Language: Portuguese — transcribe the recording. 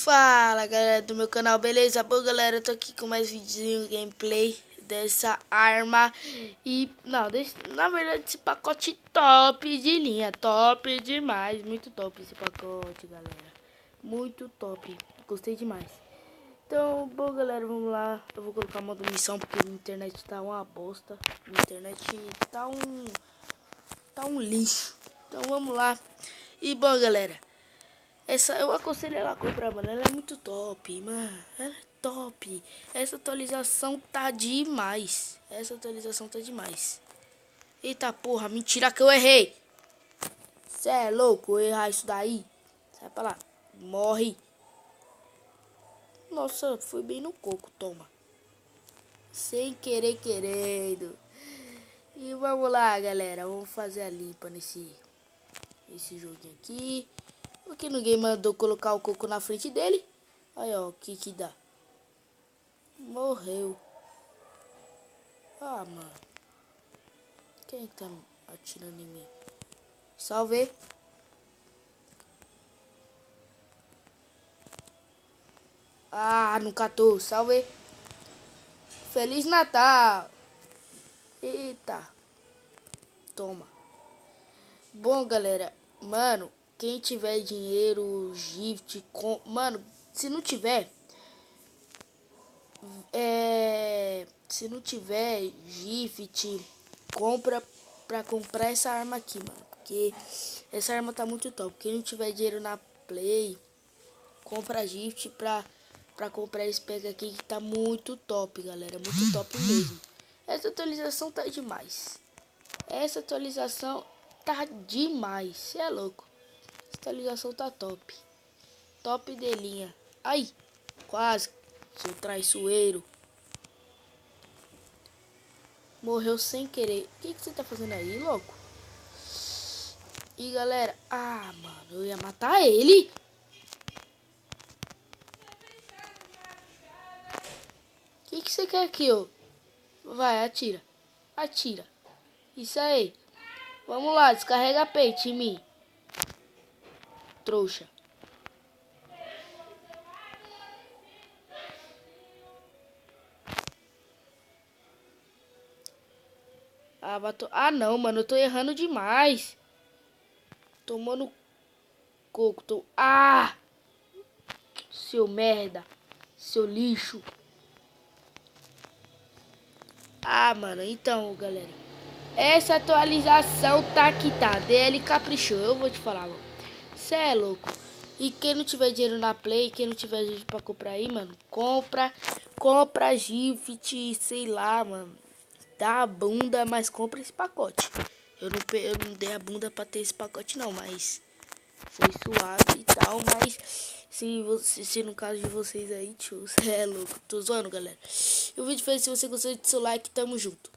Fala galera do meu canal, beleza? Bom galera, eu tô aqui com mais vídeo gameplay dessa arma. E não, na verdade esse pacote top de linha, top demais. Muito top esse pacote, galera, muito top, gostei demais. Então, bom galera, vamos lá. Eu vou colocar modo missão porque a internet tá uma bosta. A internet tá um lixo. Então vamos lá. E bom galera, essa eu aconselho ela a comprar, mano. Ela é muito top, mano. Ela é top. Essa atualização tá demais. Essa atualização tá demais. Eita porra, mentira que eu errei. Cê é louco, eu errar isso daí. Sai pra lá. Morre. Nossa, fui bem no coco, toma. Sem querer querendo. E vamos lá, galera. Vamos fazer a limpa nesse joguinho aqui. Porque ninguém mandou colocar o coco na frente dele. Aí, ó, o que dá? Morreu. Ah, mano. Quem tá atirando em mim? Salve. Ah, não catou. Salve. Feliz Natal. Eita. Toma. Bom, galera. Mano, quem tiver dinheiro, gift, mano, se não tiver, se não tiver gift, compra pra comprar essa arma aqui, mano, porque essa arma tá muito top. Quem não tiver dinheiro na Play, compra gift pra comprar esse pack aqui que tá muito top, galera, muito top mesmo. Essa atualização tá demais. Essa atualização tá demais, cê é louco. Essa atualização tá top. Top de linha. Ai, quase, seu traiçoeiro. Morreu sem querer. O que você tá fazendo aí, louco? E galera, ah, mano, eu ia matar ele. O que você quer aqui, ó? Vai, atira. Atira. Isso aí. Vamos lá, descarrega peito em mim. Trouxa. Ah, não, mano, eu tô errando demais. Tomando coco, Ah! Seu merda. Seu lixo. Ah, mano, então, galera. Essa atualização tá que tá. DL caprichou, eu vou te falar, mano. Cê é louco. E quem não tiver dinheiro na Play, quem não tiver dinheiro pra comprar aí, mano, compra gift, sei lá, mano. Dá a bunda, mas compra esse pacote. Eu não dei a bunda pra ter esse pacote não, mas foi suave e tal, mas se no caso de vocês aí, tio, cê é louco. Tô zoando, galera. E o vídeo foi esse, se você gostou, de seu like, tamo junto.